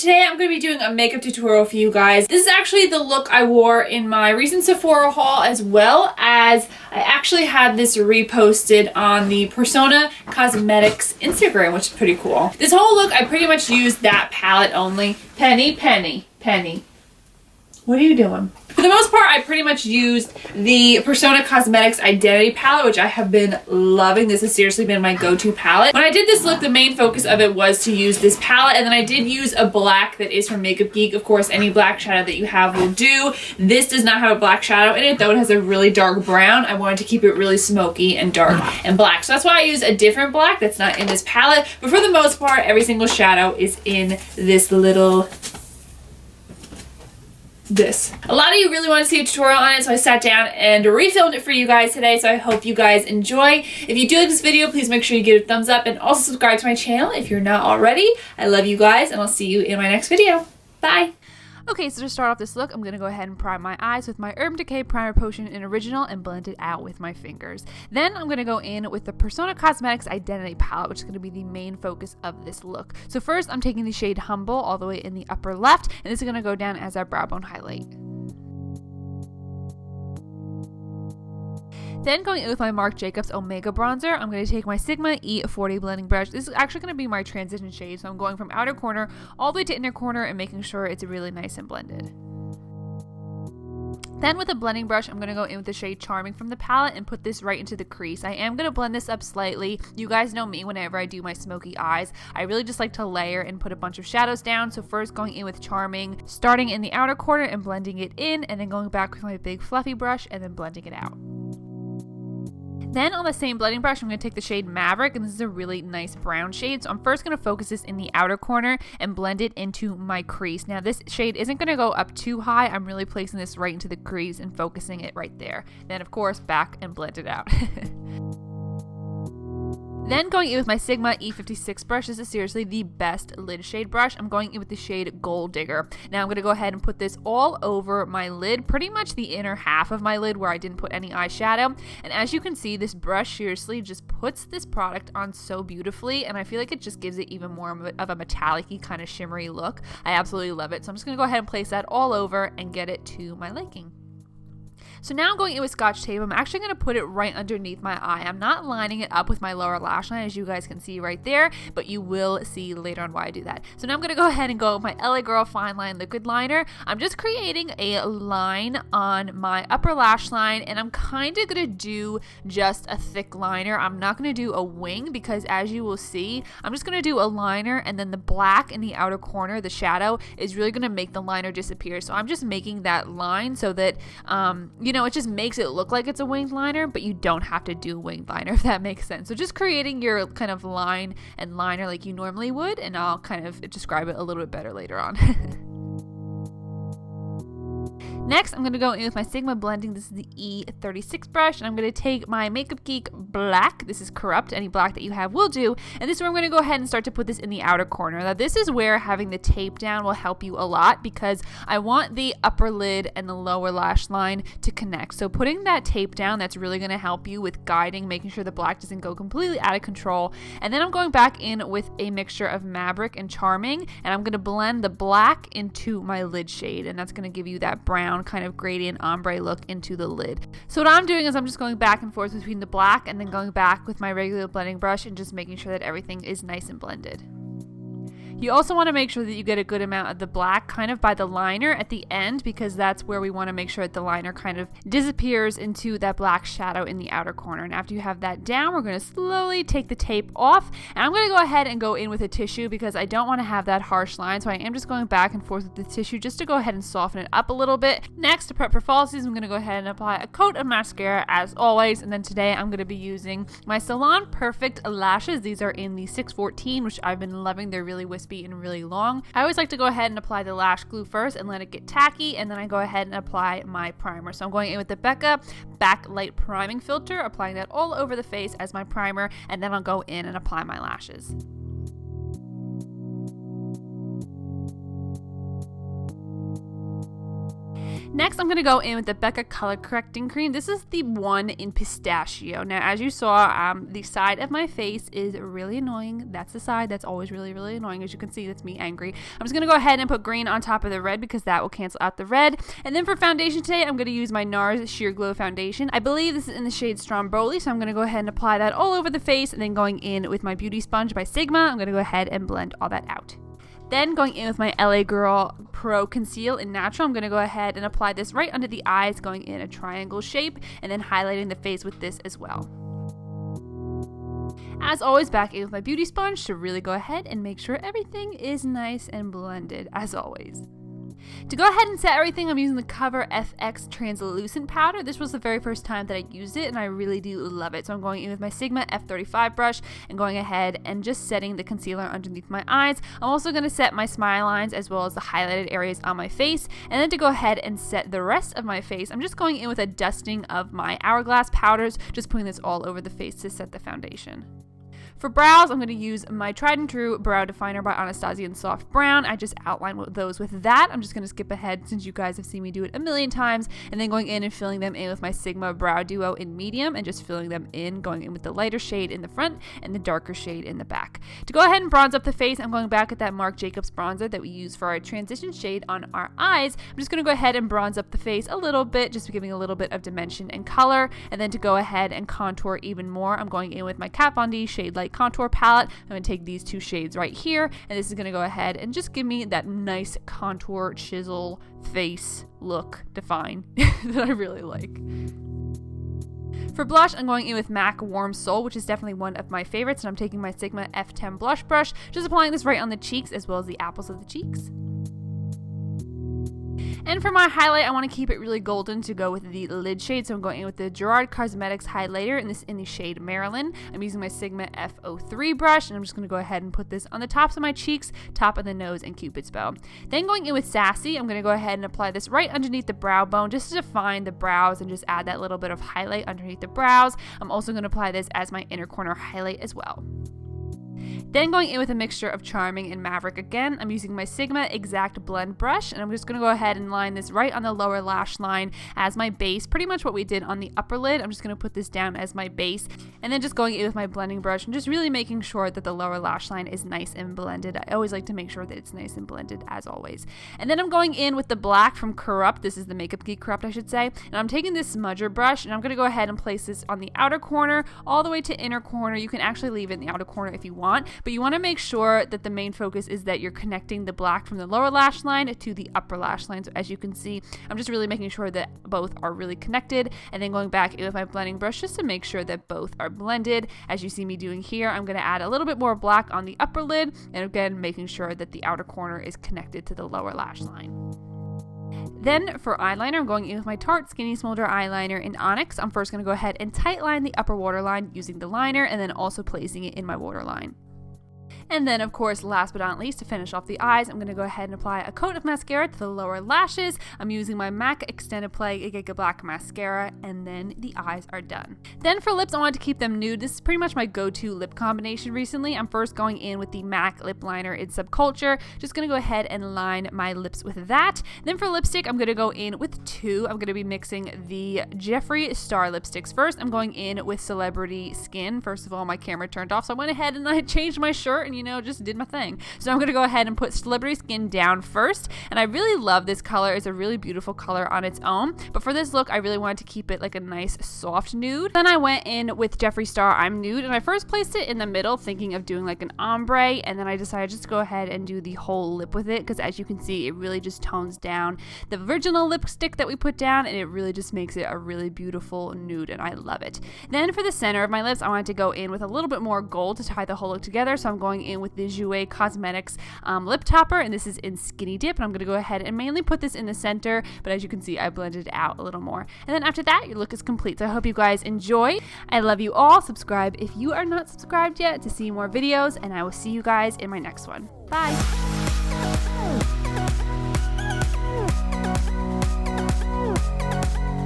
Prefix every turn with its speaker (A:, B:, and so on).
A: today I'm going to be doing a makeup tutorial for you guys. This is actually the look I wore in my recent Sephora haul, as well as I actually had this reposted on the Persona Cosmetics Instagram, which is pretty cool. This whole look, I pretty much used that palette only. Penny, Penny, Penny. What are you doing? For the most part, I pretty much used the Persona Cosmetics Identity palette, which I have been loving. This has seriously been my go-to palette. When I did this look, the main focus of it was to use this palette, and then I did use a black that is from Makeup Geek. Of course, any black shadow that you have will do. This does not have a black shadow in it, though it has a really dark brown. I wanted to keep it really smoky and dark and black. So that's why I used a different black that's not in this palette. But for the most part, every single shadow is in this little... A lot of you really want to see a tutorial on it, so I sat down and refilmed it for you guys today, so I hope you guys enjoy. If you do like this video, please make sure you give it a thumbs up and also subscribe to my channel if you're not already. I love you guys, and I'll see you in my next video. Bye! Okay, so to start off this look, I'm going to go ahead and prime my eyes with my Urban Decay Primer Potion in Original and blend it out with my fingers. Then I'm going to go in with the Persona Cosmetics Identity Palette, which is going to be the main focus of this look. So first, I'm taking the shade Humble all the way in the upper left, and this is going to go down as our brow bone highlight. Then going in with my Marc Jacobs Omega Bronzer, I'm going to take my Sigma E40 blending brush. This is actually going to be my transition shade, so I'm going from outer corner all the way to inner corner and making sure it's really nice and blended. Then with a blending brush, I'm going to go in with the shade Charming from the palette and put this right into the crease. I am going to blend this up slightly. You guys know me whenever I do my smoky eyes. I really just like to layer and put a bunch of shadows down. So first going in with Charming, starting in the outer corner and blending it in, and then going back with my big fluffy brush and then blending it out. Then on the same blending brush, I'm going to take the shade Maverick, and this is a really nice brown shade. So I'm first going to focus this in the outer corner and blend it into my crease. Now this shade isn't going to go up too high. I'm really placing this right into the crease and focusing it right there. Then of course back and blend it out. Then going in with my Sigma E56 brush. This is seriously the best lid shade brush. I'm going in with the shade Gold Digger. Now I'm going to go ahead and put this all over my lid, pretty much the inner half of my lid where I didn't put any eyeshadow. And as you can see, this brush seriously just puts this product on so beautifully, and I feel like it just gives it even more of a metallic-y kind of shimmery look. I absolutely love it. So I'm just going to go ahead and place that all over and get it to my liking. So now I'm going in with Scotch tape. I'm actually going to put it right underneath my eye. I'm not lining it up with my lower lash line, as you guys can see right there, but you will see later on why I do that. So now I'm going to go ahead and go with my LA Girl Fine Line Liquid Liner. I'm just creating a line on my upper lash line, and I'm kind of going to do just a thick liner. I'm not going to do a wing because, as you will see, I'm just going to do a liner, and then the black in the outer corner, the shadow, is really going to make the liner disappear. So I'm just making that line so that, you know, it just makes it look like it's a winged liner, but you don't have to do winged liner, if that makes sense. So just creating your kind of line and liner like you normally would, and I'll kind of describe it a little bit better later on. Next, I'm going to go in with my Sigma blending. This is the E36 brush, and I'm going to take my Makeup Geek black. This is Corrupt. Any black that you have will do. And this is where I'm going to go ahead and start to put this in the outer corner. Now, this is where having the tape down will help you a lot because I want the upper lid and the lower lash line to connect. So putting that tape down, that's really going to help you with guiding, making sure the black doesn't go completely out of control. And then I'm going back in with a mixture of Maverick and Charming, and I'm going to blend the black into my lid shade, and that's going to give you that brown kind of gradient ombre look into the lid. So what I'm doing is I'm just going back and forth between the black and then going back with my regular blending brush and just making sure that everything is nice and blended. You also want to make sure that you get a good amount of the black kind of by the liner at the end, because that's where we want to make sure that the liner kind of disappears into that black shadow in the outer corner. And after you have that down, we're going to slowly take the tape off, and I'm going to go ahead and go in with a tissue because I don't want to have that harsh line, so I am just going back and forth with the tissue just to go ahead and soften it up a little bit. Next, to prep for fall season, I'm going to go ahead and apply a coat of mascara as always, and then today I'm going to be using my Salon Perfect lashes. These are in the 614, which I've been loving. They're really wispy and really long. I always like to go ahead and apply the lash glue first and let it get tacky, and then I go ahead and apply my primer. So I'm going in with the Becca Backlight Priming Filter, applying that all over the face as my primer, and then I'll go in and apply my lashes. Next, I'm going to go in with the Becca Color Correcting Cream. This is the one in pistachio. Now, as you saw, the side of my face is really annoying. That's the side that's always really, really annoying. As you can see, that's me angry. I'm just going to go ahead and put green on top of the red because that will cancel out the red. And then for foundation today, I'm going to use my NARS Sheer Glow Foundation. I believe this is in the shade Stromboli, so I'm going to go ahead and apply that all over the face. And then going in with my Beauty Sponge by Sigma, I'm going to go ahead and blend all that out. Then going in with my LA Girl Pro Conceal in Natural, I'm going to go ahead and apply this right under the eyes, going in a triangle shape, and then highlighting the face with this as well. As always, back in with my beauty sponge to really go ahead and make sure everything is nice and blended, as always. To go ahead and set everything, I'm using the Cover FX Translucent Powder. This was the very first time that I used it, and I really do love it. So I'm going in with my Sigma F35 brush and going ahead and just setting the concealer underneath my eyes. I'm also going to set my smile lines as well as the highlighted areas on my face. And then to go ahead and set the rest of my face, I'm just going in with a dusting of my Hourglass powders, just putting this all over the face to set the foundation. For brows, I'm going to use my tried and true brow definer by Anastasia in Soft Brown. I just outlined those with that. I'm just going to skip ahead since you guys have seen me do it a million times, and then going in and filling them in with my Sigma Brow Duo in medium and just filling them in, going in with the lighter shade in the front and the darker shade in the back. To go ahead and bronze up the face, I'm going back at that Marc Jacobs bronzer that we use for our transition shade on our eyes. I'm just going to go ahead and bronze up the face a little bit, just giving a little bit of dimension and color. And then to go ahead and contour even more, I'm going in with my Kat Von D Shade Light Contour Palette. I'm going to take these two shades right here, and this is going to go ahead and just give me that nice contour, chisel, face look, define that I really like. For blush, I'm going in with MAC Warm Soul, which is definitely one of my favorites, and I'm taking my Sigma F10 blush brush, just applying this right on the cheeks as well as the apples of the cheeks. And for my highlight, I want to keep it really golden to go with the lid shade. So I'm going in with the Gerard Cosmetics highlighter, and this in the shade Marilyn. I'm using my Sigma F03 brush, and I'm just going to go ahead and put this on the tops of my cheeks, top of the nose, and Cupid's bow. Then going in with Sassy, I'm going to go ahead and apply this right underneath the brow bone just to define the brows and just add that little bit of highlight underneath the brows. I'm also going to apply this as my inner corner highlight as well. Then going in with a mixture of Charming and Maverick again, I'm using my Sigma Exact Blend brush, and I'm just going to go ahead and line this right on the lower lash line as my base, pretty much what we did on the upper lid. I'm just going to put this down as my base, and then just going in with my blending brush and just really making sure that the lower lash line is nice and blended. I always like to make sure that it's nice and blended as always. And then I'm going in with the black from Corrupt. This is the Makeup Geek Corrupt, I should say. And I'm taking this smudger brush, and I'm going to go ahead and place this on the outer corner all the way to inner corner. You can actually leave it in the outer corner if you want, but you want to make sure that the main focus is that you're connecting the black from the lower lash line to the upper lash line. So as you can see, I'm just really making sure that both are really connected, and then going back in with my blending brush just to make sure that both are blended. As you see me doing here, I'm going to add a little bit more black on the upper lid, and again making sure that the outer corner is connected to the lower lash line. Then for eyeliner, I'm going in with my Tarte Skinny Smolder eyeliner in Onyx. I'm first going to go ahead and tight line the upper waterline using the liner, and then also placing it in my waterline. And then, of course, last but not least, to finish off the eyes, I'm going to go ahead and apply a coat of mascara to the lower lashes. I'm using my MAC Extended Play Giga Black Mascara, and then the eyes are done. Then for lips, I wanted to keep them nude. This is pretty much my go-to lip combination recently. I'm first going in with the MAC Lip Liner in Subculture. Just going to go ahead and line my lips with that. Then for lipstick, I'm going to go in with two. I'm going to be mixing the Jeffree Star lipsticks first. I'm going in with Celebrity Skin. First of all, my camera turned off, so I went ahead and I changed my shirt and just did my thing. So I'm going to go ahead and put Celebrity Skin down first, and I really love this color. It's a really beautiful color on its own, but for this look I really wanted to keep it like a nice soft nude. Then I went in with Jeffree Star I'm Nude, and I first placed it in the middle thinking of doing like an ombre, and then I decided just to go ahead and do the whole lip with it, because as you can see, it really just tones down the original lipstick that we put down, and it really just makes it a really beautiful nude, and I love it. Then for the center of my lips, I wanted to go in with a little bit more gold to tie the whole look together, so I'm going in with the Jouer Cosmetics lip topper, and this is in Skinny Dip, and I'm going to go ahead and mainly put this in the center, but as you can see, I blended it out a little more. And then after that, your look is complete. So I hope you guys enjoy. I love you all. Subscribe if you are not subscribed yet to see more videos, and I will see you guys in my next one. Bye!